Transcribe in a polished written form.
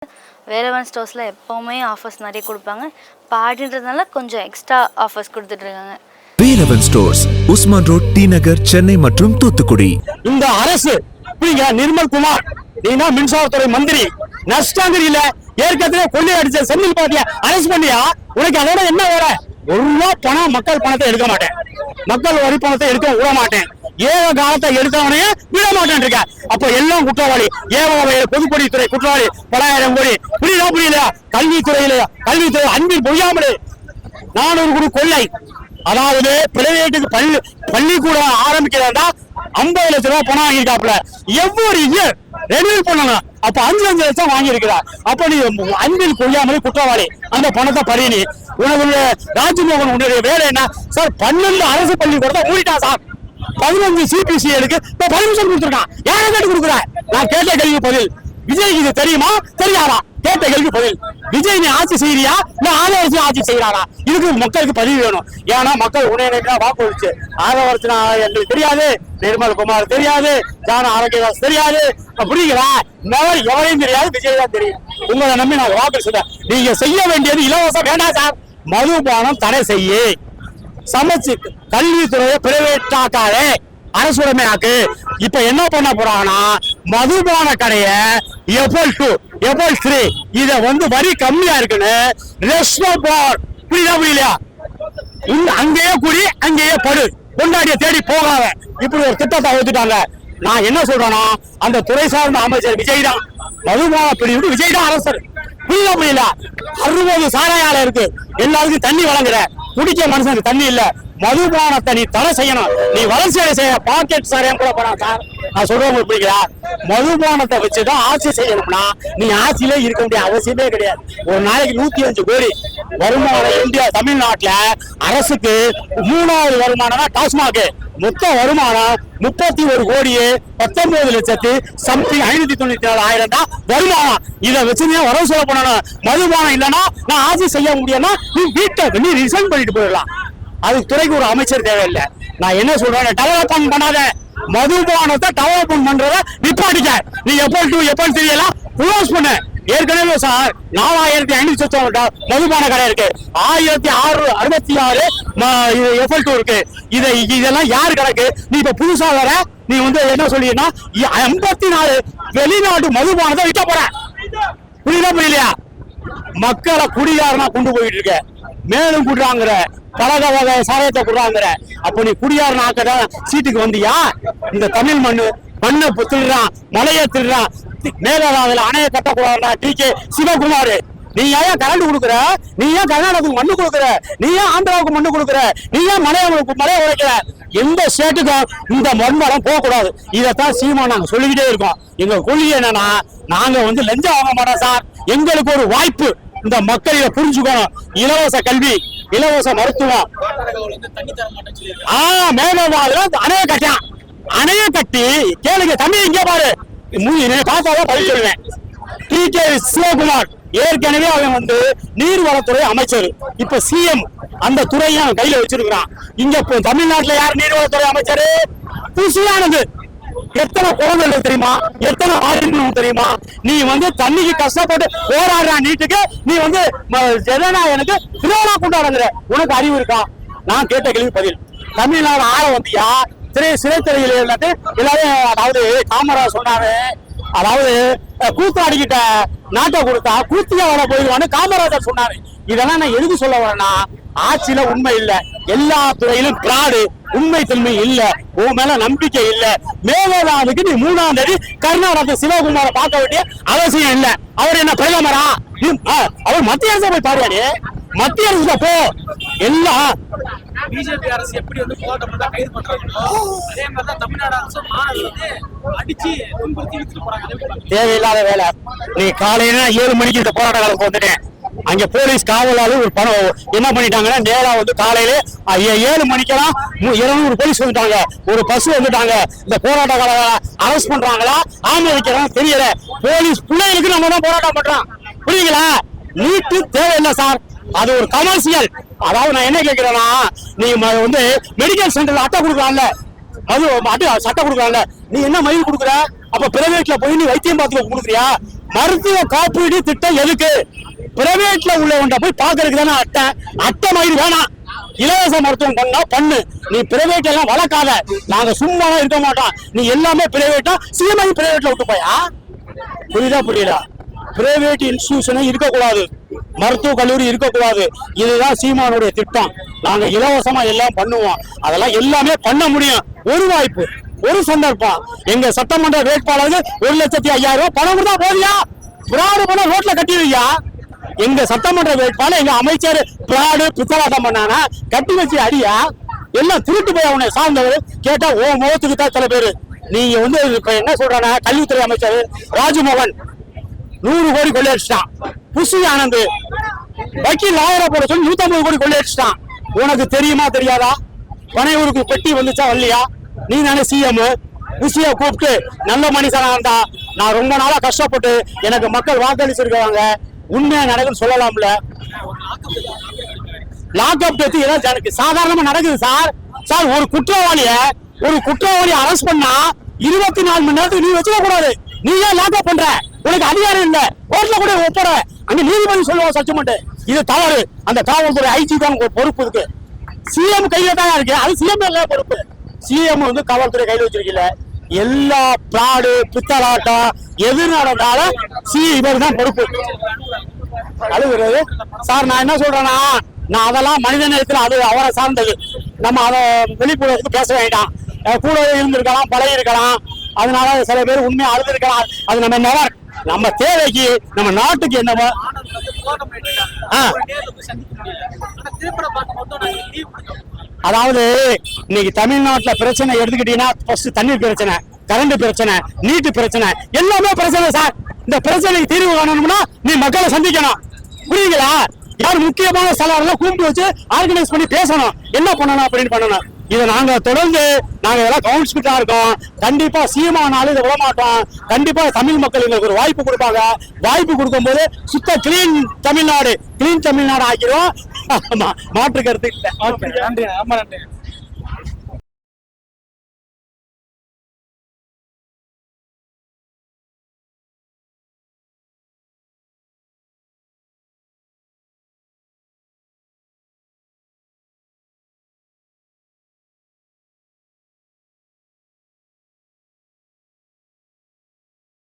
வேலவன் ஸ்டோர்ஸில் எப்போவுமே ஆஃபர்ஸ் நிறைய கொடுப்பாங்க. பாடின்றதுனால கொஞ்சம் எக்ஸ்ட்ரா ஆஃபர்ஸ் கொடுத்துட்ருக்காங்க. Velavan stores, Usman road, T Nagar, Chennai மற்றும் தூத்துக்குடி. இந்த அரசு நிர்மல் குமார், நீனா மின்சாரத்துறை மந்திரி, நஷ்டாங்கிரியில ஏற்கனவே கொள்ளை அடிச்ச செந்தில் பாட்டிய அரசு பண்ணியா? உனக்கு அதோட என்ன வேற? ஒரு ரூபா பணம் மக்கள் பணத்தை எடுக்க மாட்டேன், மக்கள் வரி பணத்தை எடுக்க விட மாட்டேன், ஏக காலத்தை எடுத்தவனையே விட மாட்டேன் இருக்க. அப்ப எல்லாம் குற்றவாளி. பொதுப்பணித்துறை குற்றவாளி, 10,000 கோடி. புரியலையா? கல்வித்துறை அன்பில் பொய்யாமலே 400 கோடி கொள்ளை. அதாவது பிரைவேட்டுக்கு பள்ளிக்கூடம் ஆரம்பிக்கிறதா 50 லட்சம் ரூபாய் பணம் வாங்கிட்டாப்ல. எவ்வளவு இயர் ரெனியூல் பண்ணணும். அப்ப 5 லட்சம் வாங்கியிருக்கிறார். அப்ப நீ அன்பில் பொய்யாமலே குற்றவாளி. அந்த பணத்தை பறினி. உனக்கு ராஜ்மோகன் உன்னுடைய வேலை என்ன சார்? 12 அரசு பள்ளிக்கூடத்தை மூடிட்டான் சார். 15 சிபிசிஐக்கு பர்மிஷன் கொடுத்துருக்கான். யாரை கேட்டு கொடுக்குற? நான் கேட்ட கேள்வி பதில். விஜய்க்கு இது தெரியுமா தெரியாதா? கேட்ட கேள்வி பதில். விஜய் நீ ஆட்சி செய்யறியா இல்ல ஆதரவு ஆட்சி செய்யறாரா? இதுக்கு மக்களுக்கு பதிவு வேணும். ஏன்னா மக்கள் உடனே வாக்குறுச்சு. ஆதரவு எங்களுக்கு தெரியாது, நிர்மல் குமார் தெரியாது, ஜான ஆரோக்கியதாஸ் தெரியாது, புரியுங்களா? எவரையும் தெரியாது, விஜய் தான் தெரியும். உங்களை நம்பி நாங்க வாக்கு செய்ய. நீங்க செய்ய வேண்டியது இலவசம் வேண்டாம் சார். மதுபானம் தடை செய்ய. சமைச்சு கல்வித்துறையை பிரைவேட் ஆக்காதே, அரசுடைமையாக்கு. இப்ப என்ன பண்ண போறாங்கன்னா மதுபான கடைய எபல் 2 எபல் 3 இத வரி கம்மியா இருக்குன்னு புரியலையா? அங்கேயே குடி அங்கேயே படு, கொண்டாடிய தேடி போகாத, இப்படி ஒரு திட்டத்தை ஒத்துட்டாங்க. நான் என்ன சொல்றேன்னா அந்த துறை சார்ந்த அமைச்சர் விஜய் தான் மதுபான பிரிவு, விஜய் தான் அரசர். புரியல? 60 சாராயால இருக்கு, எல்லாருக்கும் தண்ணி வழங்குற, குடிக்க மனுஷனுக்கு தண்ணி இல்ல. மதுபானத்தை நீ தடை செய்யணும். நீ வளர்ச்சி செய்ய பாக்கெட் சாரையும் கூட போறான் சார். நான் சொல்றவங்க புரியுதா? மதுபானத்தை வச்சுதான் ஆட்சி செய்யணும்னா நீ ஆட்சியிலே இருக்க வேண்டிய அவசியமே கிடையாது. ஒரு நாளைக்கு 105 கோடி வருமானம் இந்தியா தமிழ்நாட்டுல. அரசுக்கு 3வது வருமானம் டாஸ்மாக். மொத்த வருமானம் 31 கோடியே 19 லட்சத்து சம்திங் 594,000 தான் வருமானம். இதை வச்சுதான் வரவு செலவு பண்ணணும். மதுபானம் இல்லைன்னா நான் ஆட்சி செய்ய முடியும்னா நீ வீட்டை நீ ரிசைன் பண்ணிட்டு போயிடலாம். அதுக்கு துறைக்கு ஒரு அமைச்சர் தேவையில்லை. நான் என்ன சொல்றேன், டெவலப்மெண்ட் பண்ணாத, மதுபானத்தை டெவலப்மெண்ட் பண்றத நிப்பாட்டிக்க. நீ எபல் 2 எபல் 3 எல்லாம் க்ளோஸ் பண்ணு. ஏற்கனவே சார் 4,500 மதுபான கடை இருக்கு, 1,666 எபல் 2 இருக்கு. இதெல்லாம் யாரு கணக்கு? நீ இப்ப புதுசா வர நீ என்ன சொல்லினா 54 வெளிநாட்டு மதுபானத்தை விற்க போற. புரியலையா? மக்களை குடிகாரனா கொண்டு போயிட்டு இருக்க, மேலும் குடுறாங்கிற, பழக வகை சாயத்தை குடுறாங்கிற. அப்ப நீ குடியாரன் ஆக்கதான் சீட்டுக்கு வந்தியா? இந்த தமிழ் மண்ணை திருடுறான், மலையை திருடுறான், மேகதாதுல அணையை கட்டக்கூடாதுடா டி.கே. சிவகுமார். நீ ஏன் கரண்ட் கொடுக்குற? நீ ஏன் கர்நாடகாவுக்கு மண்ணு கொடுக்குற? நீ ஏன் ஆந்திராவுக்கு மண்ணு கொடுக்குற? நீ ஏன் மலையை உடைக்கிற? எந்த ஸ்டேட்டுக்கும் இந்த மண்மரம் போகக்கூடாது. இதைத்தான் சீமா நாங்க சொல்லிக்கிட்டே இருக்கோம். எங்க கொள்கை என்னன்னா, நாங்க லஞ்சம் வாங்க மாட்டோம் சார். எங்களுக்கு ஒரு வாய்ப்பு, இந்த மக்கள் இதை புரிஞ்சுக்கணும். இலவச கல்வி, இலவச மருத்துவம். மேகதாதுல அணையை கட்டான். அணையை கட்டி கேளுங்க தம்பி, இங்க பாரு, பார்த்தாதான் பதில் சொல்லுவேன். டி.கே. சிவகுமார் ஏற்கனவே அவன் நீர்வளத்துறை அமைச்சர், இப்ப சிஎம். அந்த துறையை அவன் கையில வச்சிருக்கிறான். இங்க தமிழ்நாட்டுல யார் நீர்வளத்துறை அமைச்சர்? புசியானது. எத்தனை குழந்தைகள் தெரியுமா? எத்தனை ஆளுநர் தெரியுமா? நீ தண்ணிக்கு கஷ்டப்பட்டு போராடுற நீட்டுக்கு நீ ஜனநாயகனுக்கு திருவிழா கொண்டாடுற. உனக்கு அறிவு இருக்கா? நான் கேட்ட கேள்வி பதில். தமிழ்நாடு ஆள வந்தியா? சிறைத்துறையில் எல்லாரும், அதாவது காமராஜ் சொன்னாரு, அதாவது கூத்தாடிக்கிட்ட நாட்டை கொடுத்தா கூத்தியா வர போயிடுவான்னு காமராஜர் சொன்னாரு. இதெல்லாம் நான் எதுக்கு சொல்ல வரேன்னா, ஆட்சியில உண்மை இல்ல, எல்லா துறையிலும் பிராடு, உண்மை தன்மை இல்ல, உன் மேல நம்பிக்கை இல்ல. மேகதாதுக்கு நீ 3ஆம் தேதி கர்நாடக சிவகுமாரை பார்க்க வேண்டிய அவசியம் இல்ல. அவர் என்ன பிரதமரா? அவர் மத்திய அரசு போய் பாருவாரு. மத்திய அரசு போ. எல்லாம் பிஜேபி அரசு எப்படி போராட்டம் பண்ணா கைது பண்றாங்களோ அதே மாதிரி தான் தமிழ்நாடு அரசு மாணவர்கள் அடிச்சு துன்புறுத்தி இழுத்துட்டு போறாங்க. தேவையில்லாத வேலை. நீ காலையில 7 மணிக்கு இந்த போராட்ட காலம் வந்துட்டேன். அங்க போலீஸ் காவலாளர் ஒரு பணம் என்ன பண்ணிட்டாங்கன்னா, நேரா காலையில 7 மணிக்கெல்லாம் 200 போலீஸ் வந்துட்டாங்க, ஒரு பஸ் வந்துட்டாங்க. இந்த போராட்ட கால அரெஸ்ட் பண்றாங்களா ஆமதிக்கிறாங்க தெரியல. போலீஸ் பிள்ளைகளுக்கு நம்ம தான் போராட்டம் பண்றோம். புரியுங்களா? நீட்டு தேவையில்லை சார், அது ஒரு கமர்சியல். அதாவது நான் என்ன கேட்கிறேன்னா, நீ மெடிக்கல் சென்டர்ல அட்டை கொடுக்கலாம்ல, அது சட்டை கொடுக்கலாம்ல, நீ என்ன மயில் கொடுக்குற? அப்ப பிரைவேட்ல போய் நீ வைத்தியம் பார்த்து கொடுக்குறியா? மருத்துவ காப்பீடு திட்டம் எதுக்கு? பிரைவேட்ல உள்ளவன்ட போய் பாக்குறதுக்கு தானே அட்டை மாதிரி வேணாம். இலவச மருத்துவம் பண்ணா பண்ணு, நீ பிரைவேட் எல்லாம் வளர்க்காத. நாங்க சும்மா இருக்க மாட்டோம். நீ எல்லாமே பிரைவேட்டா சிஎம்ஐ பிரைவேட்ல விட்டு போயா? புரியுதா? பிரைவேட் இன்ஸ்டிடியூஷன் இருக்கக்கூடாது, மருத்துவ கல்லூரி இருக்கக்கூடாது. இதுதான் சீமானுடைய திட்டம். நாங்க இலவசமா எல்லாம் பண்ணுவோம். அதெல்லாம் எல்லாமே பண்ண முடியும். ஒரு வாய்ப்பு, ஒரு சந்தர்ப்பம். எங்க சட்டமன்ற வேட்பாளருக்கு 1,05,000 ரூபாய் பணம் கொடுத்தா போதியா? பிராடு பண்ண ரோட்ல கட்டிடுவியா? எங்க சட்டமன்ற வேட்பாளர் எங்க அமைச்சர் பிராடு பித்தலாட்டம் பண்ணானா கட்டி வச்சு அடியா? எல்லாம் திருட்டு போய் அவனை சார்ந்தவர் கேட்டா ஓ முகத்துக்கு தான் சில பேரு. நீங்க இப்ப என்ன சொல்றானா, கல்வித்துறை அமைச்சர் ராஜ்மோகன் 100 கோடி கொள்ளையடிச்சிட்டான். புஷி ஆனந்த் வக்கீல் லாயரை போட சொல்லி 150 கோடி கொள்ளையடிச்சிட்டான். உனக்கு தெரியுமா தெரியாதா? பனையூருக்கு பெட்டி வந்துச்சா வரலையா? நீ தானே சிஎம். புஷிய கூப்பிட்டு நல்ல மனுஷனா இருந்தா நான் ரொம்ப நாளா கஷ்டப்பட்டு எனக்கு மக்கள் வாக்களிச்சிருக்காங்க, உண்மையா நடக்குன்னு சொல்லலாம்ல. லாக்அப் டெத் ஏதாவது சாதாரணமா நடக்குது சார். ஒரு குற்றவாளி அரெஸ்ட் பண்ணா 24 மணி நேரத்துக்கு நீ வச்சுக்க கூடாது. நீ ஏன் லாக்அப் பண்ற? உனக்கு அதிகாரம் இல்ல. கோர்ட்ல கூட ஒப்பற அங்க நீதிபதி சொல்லுவா சட்டமன்ற. இது தவறு. அந்த காவல்துறை ஐஜி தான் பொறுப்பு இருக்கு. சிஎம் கையில தான் இருக்கு. அது சிஎம் இல்ல பொறுப்பு. சிஎம் காவல்துறை கையில வச்சிருக்கல. எல்லா பிராடு பித்தலாட்டம் எது நடந்தாலும் இவர் தான் பொறுப்பு. அழுகுறது சார். நான் என்ன சொல்றேன்னா, நான் அதெல்லாம் மனித நேரத்தில் அது அவரை சார்ந்தது. நம்ம அதை வெளிப்புறத்துக்கு பேச வேண்டாம். கூட இருந்திருக்கலாம், பழகி இருக்கலாம். அதனால சில பேர் உண்மையா அழுது இருக்கலாம். அது நம்ம தேவைக்கு நம்ம நாட்டுக்கு என்னவோ. அதாவது இன்னைக்கு தமிழ்நாட்டுல பிரச்சனை எடுத்துக்கிட்டீங்கன்னா ஃபர்ஸ்ட் தண்ணீர் பிரச்சனை, கரண்ட் பிரச்சனை, நீட்டு பிரச்சனை, எல்லாமே பிரச்சனை சார். இந்த பிரச்சனைக்கு தீர்வு காணணும்னா நீ மக்களை சந்திக்கணும். புரியுங்களா? யார் முக்கியமான ஸ்தலம் கூப்பிட்டு வச்சு ஆர்கனைஸ் பண்ணி பேசணும். என்ன பண்ணணும் அப்படின்னு பண்ணணும். இதை நாங்க தொடர்ந்து இதெல்லாம் கவுன்சிலா இருக்கோம். கண்டிப்பா சீமானாலும் இதை விட மாட்டோம். கண்டிப்பா தமிழ் மக்கள் எங்களுக்கு ஒரு வாய்ப்பு கொடுப்பாங்க. வாய்ப்பு கொடுக்கும் போது சுத்த கிளீன் தமிழ்நாடு ஆக்கிரும். மாற்று கருத்து இல்லை. நன்றி.